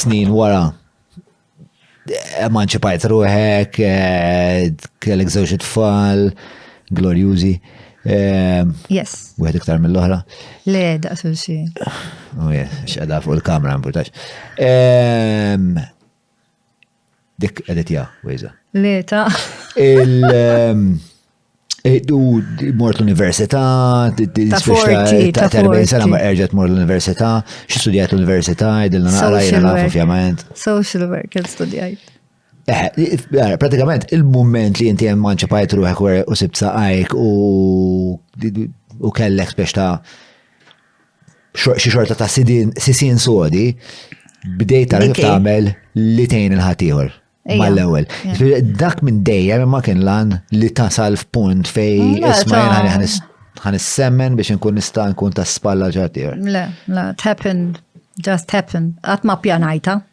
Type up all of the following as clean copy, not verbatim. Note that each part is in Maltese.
snin wara emanċipajt ruħek, kellek żewġ tfal, glorjużi. Yes. Wieħed iktar mill-oħra. Le, daqsu xi. X'qeda fuq il-kamra importax. Dik qedet wejza. Le, ta' Mort l-università, Ta' 40 ta' 40 sena ma erġet mort l-università, xi studjat l-università, jidilna naqra jiena naf ovvjament. Social work studjajt. Pratikament il-moment li inti emanċipajt ruħek u sibt saqajk u kellek biex ta' xi xorta ta' sisin sodi, bdejt tara kif tagħmel li tgħin il-ħaddieħor mal-ewwel. Dak minn dejjem ma kien lan li tasal f'punt fej isma' jiena ħanissemmen biex inkun nista' nkun ta' spalla ġartier. Le, it happened, just happened. Qatt ma pjanajta.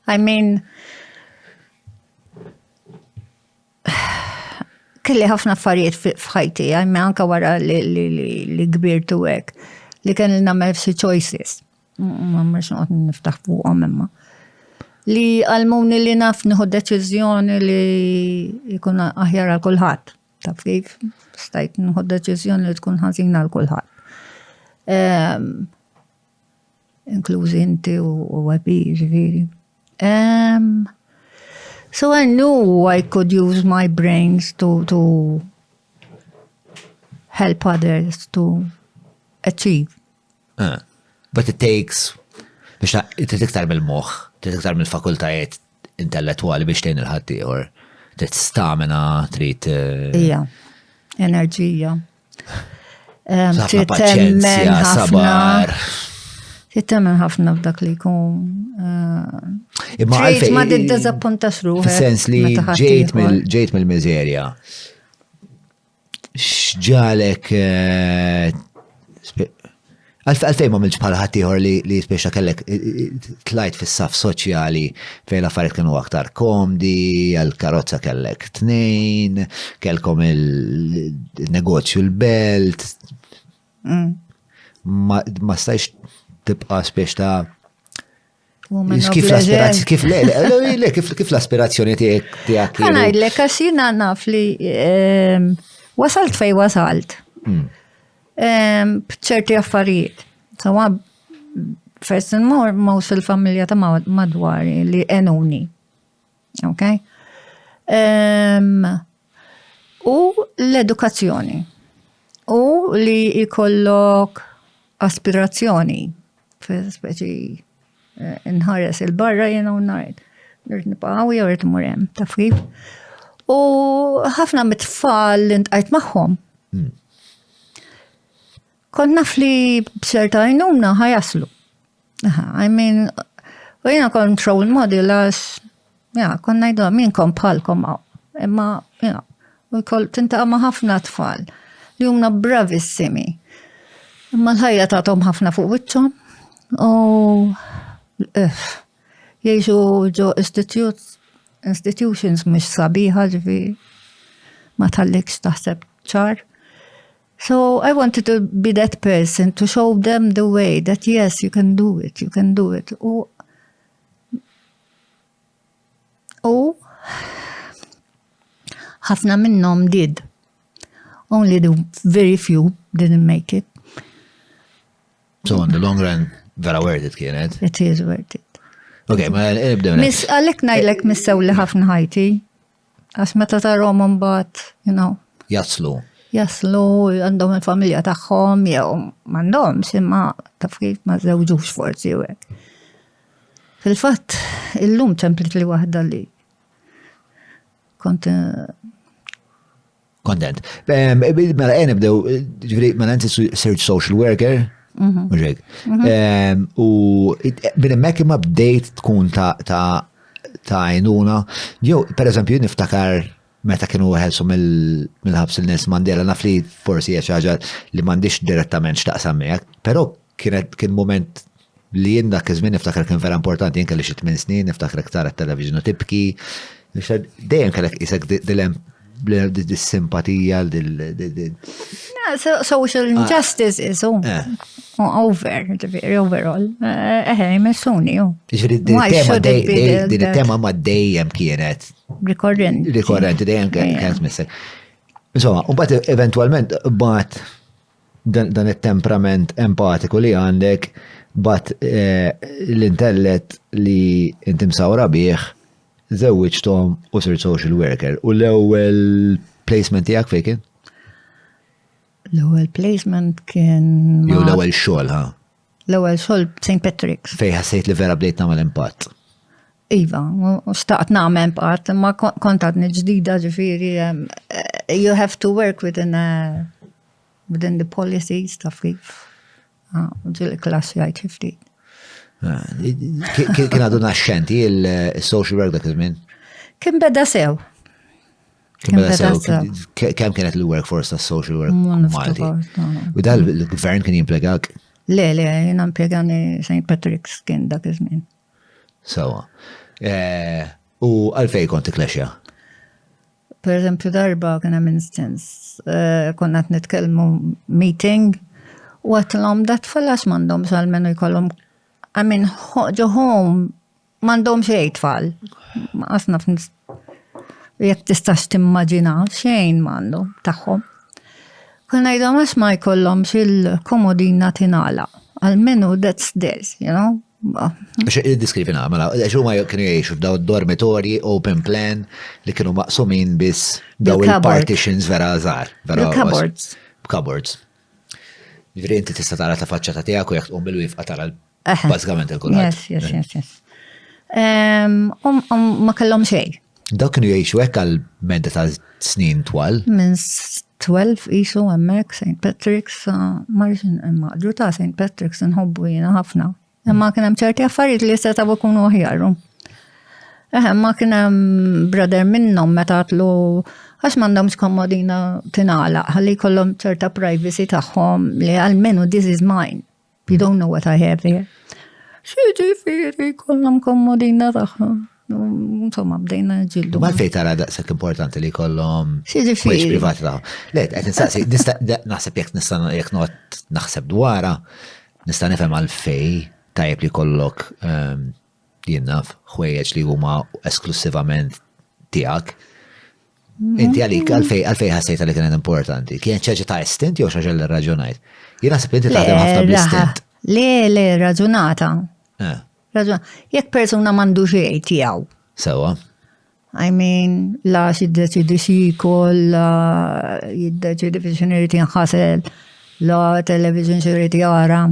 I mean, kelli ħafna affarijiet f'ħajti, għajme anka wara li kbirtu hekk, li kien il-namel f'si choices. Ma mrex noqgħod niftaħ fuqhom imma. Li għalmuni li naf nieħu deċiżjoni li jkun aħjar għal kulħadd. Taf kif stajt nieħu deċiżjoni li tkun ħażina għal kulħadd. Inklużi inti u għabi, ġifieri. So I knew I could use my brains to help others to achieve. But it takes, biex tiktar mill-moħħ, tiktar mill-fakultajiet intellettuali biex tgħin il-ħaddieħor, trid stamina, trid. Ija, enerġija. Trid paċenzja, sabar. Jittemmen ħafna f'dak li jkun. Trid ma tiddizappuntax ruħek. Fis-sens li ġejt mill-miżerja. X'ġalek għalfejn ma milx bħala ħaddieħor li speċa kellek tlajt fis-saf soċjali fejn l-affarijiet kienu aktar komdi, għall-karozza kellek 2, kellkom il-negozju l-belt. Ma stajx tibqa spiex ta' kif l-aspirazzjoni tiegħek. Ngħidlek għax jiena naf li wasalt fej wasalt. B'ċerti affarijiet. Sawa first and most fil-familja ta' madwari li enuni. Okay? U l-edukazzjoni. U li ikollok aspirazzjoni. Speċi nħares il-barra jena u najt. Nirt nibqaw jew rrit murem, taf kif. U ħafna mit-tfal li ntqajt magħhom. Kont naf li b'ċerta għajnuna ħajaslu. I mean, u jena control model għax, kon najdu minkom bħalkom għaw. Imma, u jkoll tintaqa ma' ħafna tfal li jumna bravissimi. Imma l-ħajja ta'tom ħafna fuq wiċċhom. Jiexu ġo institutions mux sabiħa ġifi ma tallikx taħseb ċar. So I wanted to be that person to show them the way that yes, you can do it. U ħafna minnom did. Only the very few didn't make it. So in the long run, vera worth it kienet? It is worth it. Okay, ma nibdew. Għalek najlek missew li ħafna ħajti. Għax meta tarom mbagħad, Jaslu, għandhom il-familja tagħhom, jew m'għandhomx imma taf kif ma żewġux forsi hekk. Fil-fatt, illum ċemplit li waħda li kont Content. Mela nibdew, ġifieri mela inti search social worker. Muġek. U minn hemmhekk imma bdejt tkun ta' għajnuna. Jew pereżempju niftakar meta kienu ħelsu mill-ħabs il-Nelson Mandela, naf li forsi hija xi ħaġa li m'għandix direttament x'taqsam miegħek, però kien moment li jien dak iż-żmien niftakar kien vera importanti, jien kelli xi 8 snin, niftakar tara t-televiġnu tibki. Dejjem kellek isek dis-simpatija, Social injustice is over, overall. Messuni, Ġifieri din it-tema ma dejjem kienet rikorrenti dejjem kienet missek. Insomma, mbagħad eventwalment bat dan it-temperament empatiku li għandek bat l-intellett li inti msawra bih żewwiġthom u sirt social worker. U l-ewwel placement tiegħek fejn kien? L-ewwel placement kien. Jew l-ewwel xogħol, ha? L-ewwel xogħol St. Patrick's. Fejn ħassejt li vera bdejt nagħmel impatt. Iva, staqt nagħmel impatt, ma kont għadni ġdida ġifieri you have to work within the policies ta' kif. Ġil klassi għajt ftit. Kien għadu naxxenti il-social work dak iż-żmien? Kien beda sew. Kemm kienet il-workforce ta' social work Malti? U dal-gvern kien jimplegak? Le, jena impjegani St. Patrick's kien dak iż-żmien. Sawa. U għalfej konti klexja? Per eżempju darba kien hemm instance, konna qed nitkellmu meeting u għatlhom dat tfal m'għandhomx għalmenu jkollhom ġo home m'għandhom xejn tfal. Asna jekk tistax timmaġina xejn m'għandhom tagħhom. Konna ngħidhom għax ma jkollhomx il-komodina tingħalaq. Għalmenu that's this, you know? Diskrivi nagħmel, għax huma kienu jgħixu f'daw id-dormitorji open plan li kienu maqsumin biss daw il-partitions vera żgħar. Cupboards. Cupboards. Ġifieri inti tista' tara ta' faċċata tiegħek u jekk tqum bil-wifqa tara bażikament il-kulħadd. Yes. Ma kellhom xejn. Daw kienu jgħixu hekk għal medda ta' snin twal. Minn 12 isu hemmhekk St. Patrick's, marġin maqdru ta' St. Patrick's nħobbu jiena ħafna. Imma kien hemm ċerti affarijiet li setgħu jkunu aħjarhom. Ma kien hemm brother minnhom meta għatlu għax m'għandhomx komodina tingħalaq ħalli jkollhom ċerta privacy tagħhom li għalmenu this is mine. You don't know what I have here. Ġifieri jkollhom komodina tagħhom. Insomma, bdejna ġildu. Ma l-fejn tara daqshekk importanti li jkollhom ġifieri privati tagħhom. Le, qed nistaqsi, naħseb jekk noqgħod naħseb dwarha, nista' nifhem għalfejn tajjeb li jkollok jinnaf ħwejjeġ li huma esklusivament tiegħek. Inti għalik għalfej ħassejta li kienet importanti. Kien ċeġi ta' stint jew xaġa li raġunajt? Jien naħseb inti taħdem ħafna bl-istint. Le, raġunata. Jekk persuna m'għandu xejn tiegħu. Sewa. I mean, la xiddeċidi xikol, la jiddeċidi biex xiniriti nħasel, la television xiniriti għara.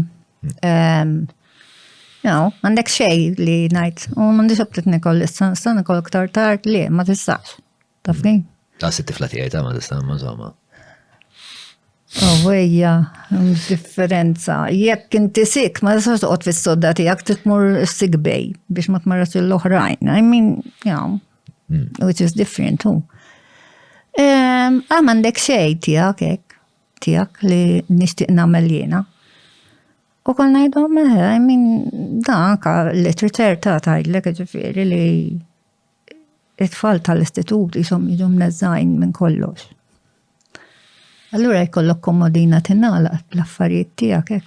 Għandek xej li najt, u mandi xabtet nikol, istan nikol ktar tard li, ma tistax. Tafni? Ta' sitti flatijaj ta' ma tistax, ma zoma. Għajja, differenza. Jekk inti sik, ma tistax toqgħod fis-sodda tiegħek titmur sick bay biex ma tmarrax l-oħrajn. I mean, which is different too. Għandek xej tiegħek li nixtieq nagħmel jiena. U kol ngħidhom I mean, dan anke l-literatur ta' tgħidlek ġifieri li it-tfal tal-istitut jisom jiġu mneżżajn minn kollox. Allura jkollok komodina tingħalaq l-affarijiet tiegħek hekk.